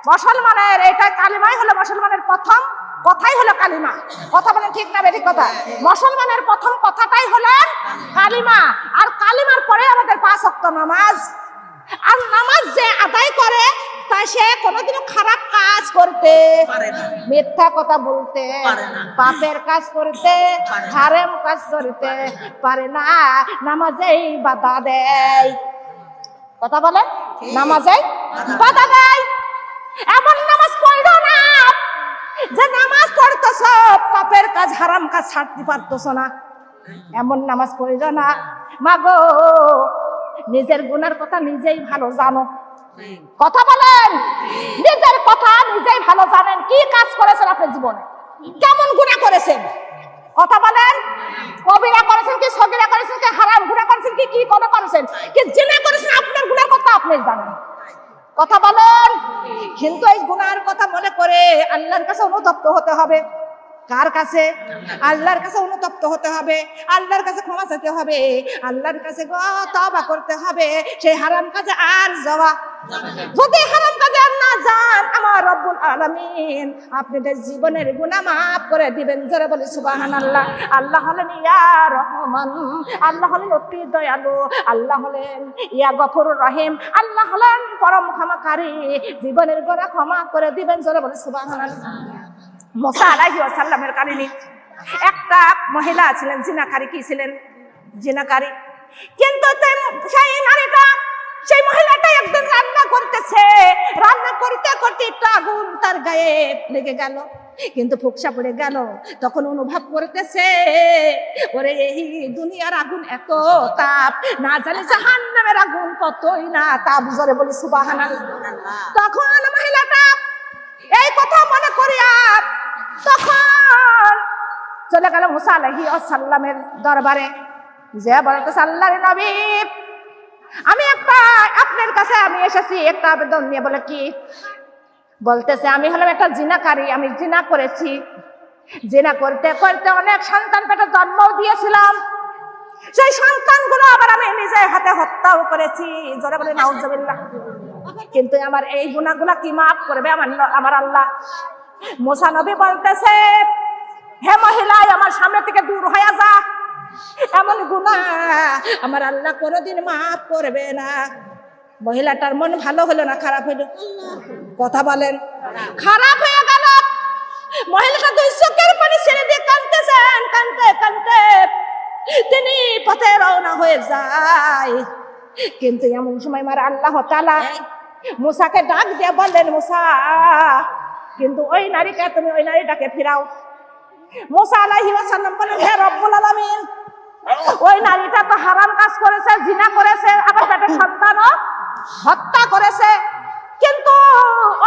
মুসলমানের এটা কালিমাই হলো মুসলমানের প্রথম কথাই হলো কালিমা। কথা বলেন ঠিক না বেঠিক কথা? মুসলমানের প্রথম কথাটাই হলো কালিমা। আর কালিমার পরে আমাদের 5 ওয়াক্ত নামাজ। আর নামাজ যে আদায় করে তা সে কোনোদিনও খারাপ কাজ করতে পারে না, মিথ্যা কথা বলতে পারে না, পাপের কাজ করতে, হারাম কাজ করতে পারে না। নামাজেই বাধা দেয়। কথা বলেন, নামাজেই বাধা দেয়। এমন নামাজ পড়ো না যে নামাজ পড়তেছ পাপের কাজ হারাম কাজ ছাড়তে পারতেছ না। এমন নামাজ পড়ো না। মাগো, নিজের গুনার কথা নিজেই ভালো জানো। কথা বলেন, নিজের কথা নিজেই ভালো জানেন। কি কাজ করেছেন আপনার জীবনে, কেমন গুনাহ করেছেন? কথা বলেন, কবিরা করেছেন কি সগীরা করেছেন কি হারাম গুনাহ করেছেন কি কি কথা করেছেন কি জিনা করেছেন, আপনার গুনার কথা আপনি জানেন। কথা বলেন। কিন্তু এই গুনার কথা মনে করে আল্লাহর কাছে অনুতপ্ত হতে হবে। কার কাছে? আল্লাহর কাছে অনুতপ্ত হতে হবে, আল্লাহর কাছে ক্ষমা চাইতে হবে, আল্লাহর কাছে তওবা করতে হবে। সেই হারাম কাজে আর যাওয়া, যদি হারাম কাজে আর না যান, আমার রব্বুল আলামিন আপনাদের জীবনের গুনাহ মাফ করে দিবেন। যারা বলে সুবহানাল্লাহ। আল্লাহ হলেন ইয়া রহমান, আল্লাহ হলেন অতি দয়ালু, আল্লাহ হলেন ইয়া গফুরুর রহিম, আল্লাহ হলেন পরম ক্ষমাকারী, জীবনের গুনাহ ক্ষমা করে দিবেন। যারা বলে সুবহানাল্লাহ। মুসা আলাইহিস সালামের কাহিনী, একটা মহিলা ছিলেন জিনাকারী। কি ছিলেন? জিনাকারী। কিন্তু সেই মহিলাটা একদিন রান্না করতেছে, রান্না করতে করতে একটা আগুন তার গায়ে লেগে গেল, কিন্তু ফুকসা পড়ে গেল। তখন অনুভব করতেছে, ওরে এই দুনিয়ার আগুন এত তাপ, না জানি জাহান্নামের আগুন কতই না তাপ। জোরে বলি সুবহানাল্লাহ। তখন মহিলাটা এই কথা মনে করিয়া তখন চলে গেল মুসা আলাইহিস সালামের দরবারে। যে বলতেছে, আল্লাহর নবী, আমি আপনার কাছে আমি এসেছি একটা আবেদন নিয়ে। বলে কি? বলতেছে, আমি হলাম একটা জিনাকারী, আমি জিনা করেছি। জিনা করতে করতে অনেক সন্তান পেটে জন্ম দিয়েছিলাম, সেই সন্তানগুলো আবার আমি নিজে হাতে হত্যাও করেছি। জোরে বলে নাউজুবিল্লাহ। কিন্তু আমার এই গুনাহগুলা কি মাফ করবে আমার আল্লাহ? মুসা নবী বলতেছে, হে মহিলা, আমার সামনে থেকে দূর হয়ে যা, এমন গুনাহ আমার আল্লাহ কোনোদিন মাফ করবে না। মহিলাটার মন ভালো হলো না খারাপ হলো? কথা বলেন, খারাপ হয়ে গেল। মহিলাটা 2 চোখের পানি ছেড়ে দিয়ে কাঁদতেছেন। কাঁদতে কাঁদতে তিনি পথে রওনা হয়ে যায়। কিন্তু এমন সময় আমার আল্লাহ তাআলা মুসাকে ডাক দিয়ে বললেন, মুসা, কিন্তু ওই নারীকে তুমি ওই নারীটাকে ফিরাও। মুসা আলাইহিস সালাম বলেন, হে রব্বুল আলামিন, ওই নারীটা তো হারাম কাজ করেছে, জিনা করেছে, আবার পেটে সন্তানও হত্যা করেছে, কিন্তু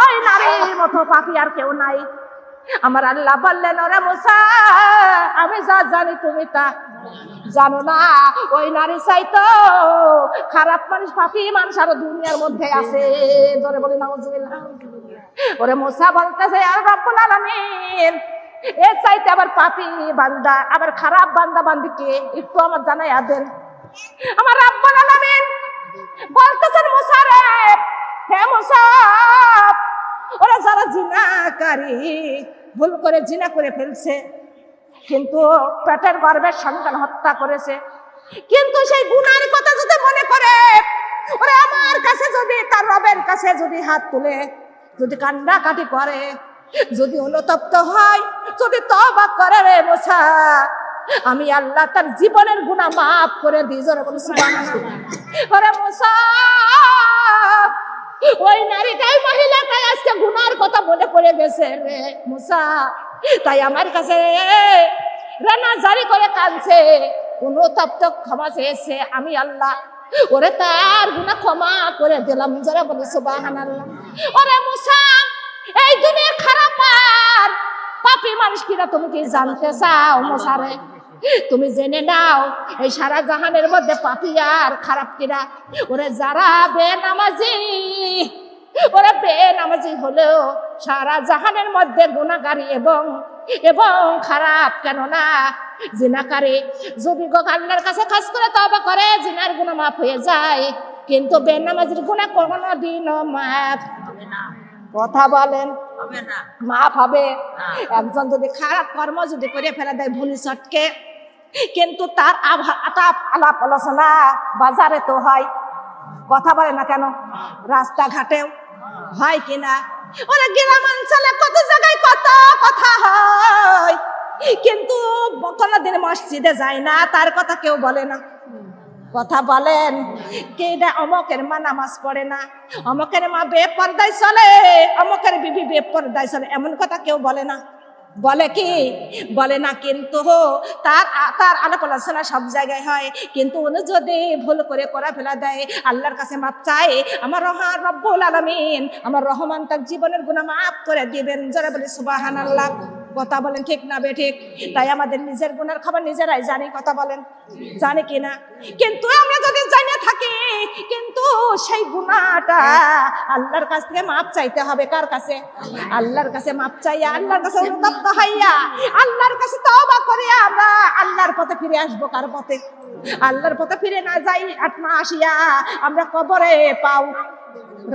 ওই নারীর মতো পাপী আর কেউ নাই। আমার আল্লাহ বললেন, ওরে মুসা, আমি যা জানি তুমি তা জানো না। ওই নারী চাইতো খারাপ মানুষ, পাপী মানুষ আরো দুনিয়ার মধ্যে আছে। ধরে বলি নাউজুবিল্লাহ। ওরে মুসা বলতেছে, আর রব্বুল আলামিন, এর চাইতে আবার পাপী বান্দা, আবার খারাপ বান্দা বান্দিকে একটু আমার জানাইয়া দেন। আমার রব্বুল আলামিন বলতেছেন, মুসা রে, হে মুসা, ওরা যারা জিনাকারী, ভুল করে জিনা করে ফেলছে, কিন্তু পেটের গর্ভের সন্তান হত্যা করেছে, কিন্তু সেই গুনার কথা যদি মনে করে, ওরে আমার কাছে যদি, তার রবের কাছে যদি হাত তুলে, যদি কান্নাকাটি করে, যদি অনুতপ্ত হয়, যদি তওবা করে, রে মুসা, আমি আল্লাহ তার জীবনের গুনাহ মাফ করে দিই। জোরে বলি সুবহানাল্লাহ। ওরে মুসা, ওই নারীটাই মহিলাটাই আজকে গুনার কথা মনে পড়ে গেছে রে মুসা, তাই আমার কাছে রানা জারি করে কাঁদছে, অনুতপ্ত ক্ষমা চেয়েছে। আমি আল্লাহ ওরে তার গুনাহ ক্ষমা করে দিলাম। যারা বলে সুবহানাল্লাহ। ওরে মুসা, এই দুনিয়ার খারাপ আর পাপী মানুষ কিনা তুমি কি জানতে চাও? মুসা রে, তুমি জেনে নাও, এই সারা জাহানের মধ্যে পাপী আর খারাপ কিনা। ওরে যারা বেনামাজি, ওরা বেনামাজি হলেও সারা জাহানের মধ্যে গুনাহগারী এবং খারাপ। কেননা জিনাকারী যদি আল্লাহর কাছে খাস করে তওবা করে, জিনার গুনাহ মাফ হয়ে যায়। কিন্তু বেনামাজির গুনাহ কোনোদিনও মাফ কথা বলেন মাফ হবে। একজন যদি খারাপ কর্ম যদি করে ফেলে দেয় ভুলি চটকে, কিন্তু তার আলাপ আলোচনা বাজারে তো হয়, কথা বলে না কেন, রাস্তাঘাটেও হয় কিনা? ওরা গ্রামাঞ্চলে কত জায়গায় কত কথা হয়, কিন্তু কোনোদিন মসজিদে যায় না, তার কথা কেউ বলে না। কথা বলেন কে? অমকের মা নামাজ পড়ে না, অমকের মা বেপরদায় চলে, অমকের বিবি বেপরদায় চলে, এমন কথা কেউ বলে না। বলে কি? বলে না। কিন্তু তার আলাপ আলোচনা সব জায়গায় হয়, কিন্তু উনি যদি ভুল করে ফেলা দেয়, আল্লাহর কাছে মাপ চায়, আমার রব্বুল আলামিন, আমার রহমান তার জীবনের গুনাহ মাফ করে দিবেন। যারা বলে সুবহানাল্লাহ। কথা বলেন ঠিক না বেঠিক? তাই আমাদের নিজের গুনার খবর নিজেরাই জানি, কথা বলেন জানি কিনা? কিন্তু আমরা যদি জানে থাকি, কিন্তু সেই গুনাহটা আল্লাহর কাছ থেকে মাপ চাইতে হবে। কার কাছে? আল্লাহর কাছে মাপ চাইয়া, আল্লাহর কাছে অনুতপ্ত হইয়া, আল্লাহর কাছে তওবা করে আমরা আল্লাহর পথে ফিরে আসবো। কার পথে? আল্লাহর পথে ফিরে না যাই আত্মা আসিয়া আমরা কবরে পাও।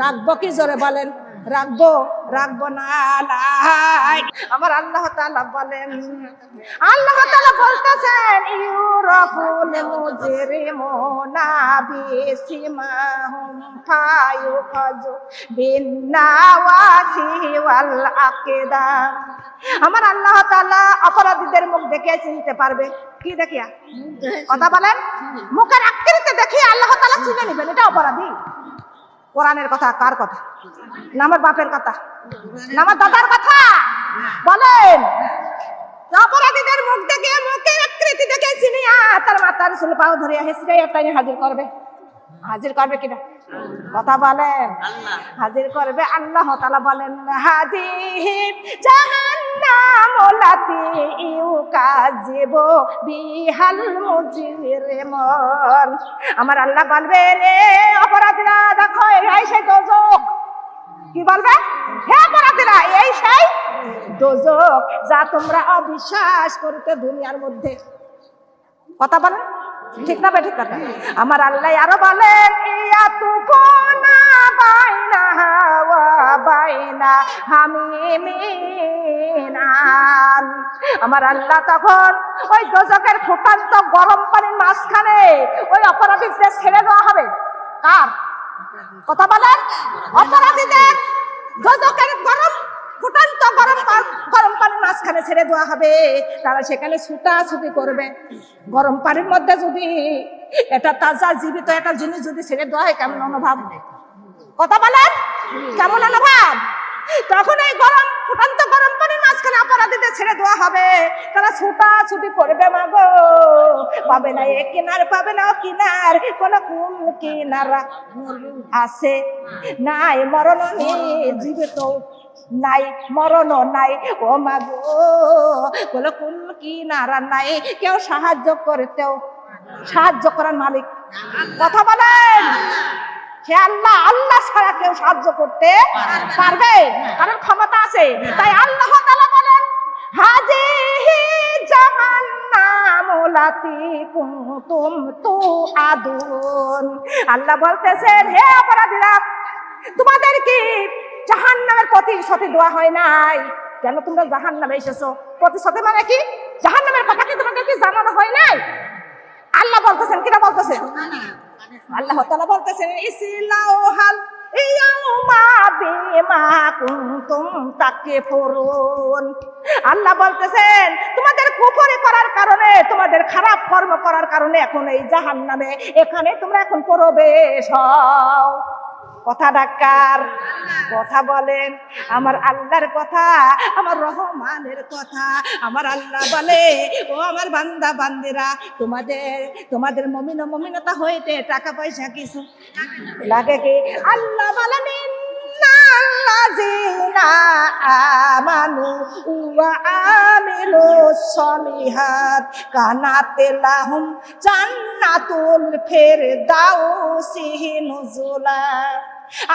রাখবো কি? জোরে বলেন। রাখবো না। আমার আল্লাহ তাআলা বলেন, আল্লাহ তাআলা বলতেছেন ইউরাফুল মুজরিমুনা বিসিমাহুম ফায়ুখাযু বিন্নাওয়াসি ওয়াল আকদাম। আমার আল্লাহ তাআলা অপরাধীদের মুখ দেখে চিনতে পারবে। কি দেখিয়া? কথা বলেন। মুখের আকৃতি দেখে আল্লাহ তাআলা চিনে নেবেন এটা অপরাধী। কোরআনের কথা? কার কথা? না আমার বাপের কথা? না আমার দাদার কথা? বলেন। অপরাধীদের মুখ দেখে, মুখের আকৃতি দেখে চিনিয়া তার মাথার চুল পাও ধরিয়া হেসড়াইয়া টাইনে হাজির করবে। হাজির করবে কিনা? কথা বলেন। হাজির করবে। আল্লাহ তাআলা বলেন হাজির জাহান্নামুল্লাতী ইউকাযিবু বিহাল মুজরিমুন। আমার আল্লাহ বলবে, রে অপরাধীরা দেখো এই সেই দোজখ। কি বলবে? হে অপরাধীরা এই সেই দোজখ যা তোমরা অবিশ্বাস করতে দুনিয়ার মধ্যে। কথা বলেন ঠিক না বেঠিক কথা? আমার আল্লাহ আরো বলেন ইয়াতুকুনা বাইনাহা ওয়া বাইনা হামিমিন। আমার আল্লাহ তখন ওই দোজখের ফুটান্ত গরম পানির মাঝখানে ওই অপরাধীদের ছেড়ে দেওয়া হবে। কার কথা বলেন? অপরাধীদের দোজখের ফুটান্ত গরম পানির মাঝখানে ছেড়ে দেওয়া হবে। তারা সেখানে ছুটাছুটি করবে। গরম পানির মধ্যে যদি এটা তাজা জীবিত একটা জিনিস যদি ছেড়ে দেওয়া হয়, কেমন অনুভব? কথা বলেন কেমন অনুভব? তখন এই ফুটান্ত গরম পানির মাঝখানে অপরাধীদের ছেড়ে দেওয়া হবে। তারা ছুটাছুটি করবে। মাগো পাবে না এ কিনার, পাবে না ও কিনার, কোন কুল কিনারা আছে নাই, মরণ জীবিত নাই, মরণ নাই। ও মাগো বলো কুল কিনারা নাই, কেউ সাহায্য করতেও, সাহায্য করার মালিক কথা বলেন সে আল্লাহ। আল্লাহ ছাড়া কেউ সাহায্য করতে পারবে? কারণ ক্ষমতা আছে। তাই আল্লাহ তাআলা বলেন হাজিহি জাহান্নামুল্লাতী কুনতুম তুআদুন। আল্লাহ বলতেছেন হে অপরাধীরা, তোমাদের কি জাহান্নামের প্রতিশ্রুতি দেওয়া হয় নাই? কেন তোমরা জাহান্নামে এসেছো? প্রতিশ্রুতি মানে কি? জাহান্নামের কথা কি তোমাদের কি জানানো হয় নাই? আল্লাহ বলতেছেন, কিনা বলতেছেন? আল্লাহ তাআলা বলতেছেন ইসলাউহাল ইয়াউমা বিমা কুনতুম তাকফুরুন। আল্লাহ বলতেছেন তোমাদের কুফরি করার কারণে, তোমাদের খারাপ কর্ম করার কারণে এখন এই জাহান্নামে এখানে তোমরা এখন প্রবেশ হও। কথা ডাকার কথা বলেন। আমার আল্লাহর কথা, আমার রহমানের কথা। আমার আল্লাহ বলে ও আমার বান্দা বান্দিরা, তোমাদের মুমিন ও মুমিনতা হইতে টাকা পয়সা কিছু লাগে কি? আল্লাহ বলেন ইন্নাল্লাযীনা আমানু ওয়া আমিলুস সলিহাত কানাত লাহুম জান্নাতুল ফিরদাউসি নুজুলা।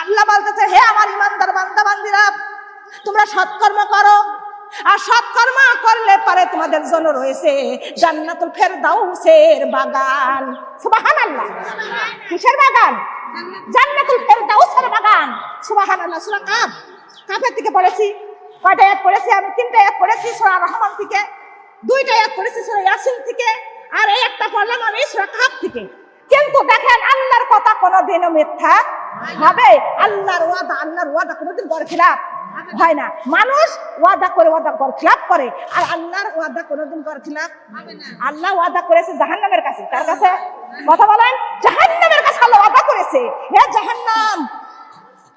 আল্লাহ বলতেছে হে আমার ইমানদার বান্দা বান্দিরা, তোমরা সৎকর্ম করো, আর সৎকর্ম করলে পরে তোমাদের জন্য রয়েছে জান্নাতুল ফেরদাউসের বাগান। সুবহানাল্লাহ। কিসের বাগান? জান্নাতুল ফেরদাউসের বাগান। সুবহানাল্লাহ। সূরা কাফ, কাফের থেকে পড়েছি। কয়টা আয়াত পড়েছি আমি? 3টা আয়াত পড়েছি সূরা রহমান থেকে, 2টা আয়াত পড়েছি সূরা ইয়াসিন থেকে, আর এই একটা পড়লাম আমি সূরা কাফ থেকে। কিন্তু দেখেন আল্লাহর কথা কোনোদিনও মিথ্যা হবে। আল্লাহর ওয়াদা কোনোদিন বরখিলাফ হয় না। মানুষ ওয়াদা করে বরখিলাফ করে, আর আল্লাহর ওয়াদা কোনোদিন বরখিলাফ হবে না। আল্লাহ ওয়াদা করেছে জাহান্নামের কাছে। কার কাছে? কথা বলেন। জাহান্নামের কাছে আল্লাহ ওয়াদা করেছে, হে জাহান্নাম,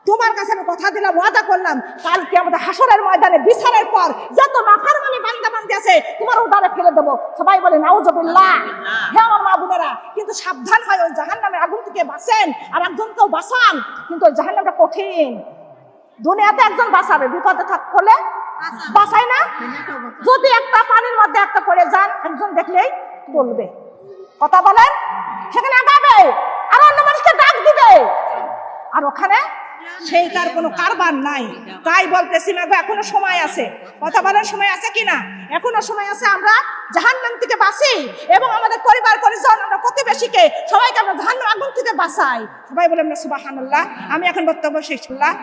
তোমার কাছে আমি কথা দিলাম, ওয়াদা করলাম, কালকে আমাদের হাসরের ময়দানে বিচারের পর যত নাফরমানি বান্দা বান্দি আছে তোমার উদারে ফেলে দেবো। সবাই বলে নাউজুবিল্লাহ। হে আমার মা বোনেরা, কিন্তু সাবধান হয়, ওই জাহান্নামের আগুন থেকে বাঁচেন আর একজনকেও বাঁচান, কিন্তু ওই জাহান্নামটা কঠিন। দুনিয়াতে একজন বাঁচাবে, বিপদে থাকলে বাঁচায় না। যদি একটা পানির মধ্যে একটা পড়ে যান, একজন দেখলেই বলবে, কথা বলেন, সেখানে আগাবে আর অন্য মানুষকে ডাক দিবে, আর ওখানে সেইটার কোনো কারবার নাই। তাই বলতেছি না গো, এখনো সময় আছে। কথা বলার সময় আছে কিনা? এখনো সময় আছে। আমরা জাহান্নাম থেকে বাঁচি এবং আমাদের পরিবার পরিজন, আমরা প্রতিবেশীকে, সবাইকে আমরা জাহান্নাম আগুন থেকে বাঁচাই। সবাই বলে আমরা সুবহানাল্লাহ। আমি এখন বক্তব্য শেষ করলাম।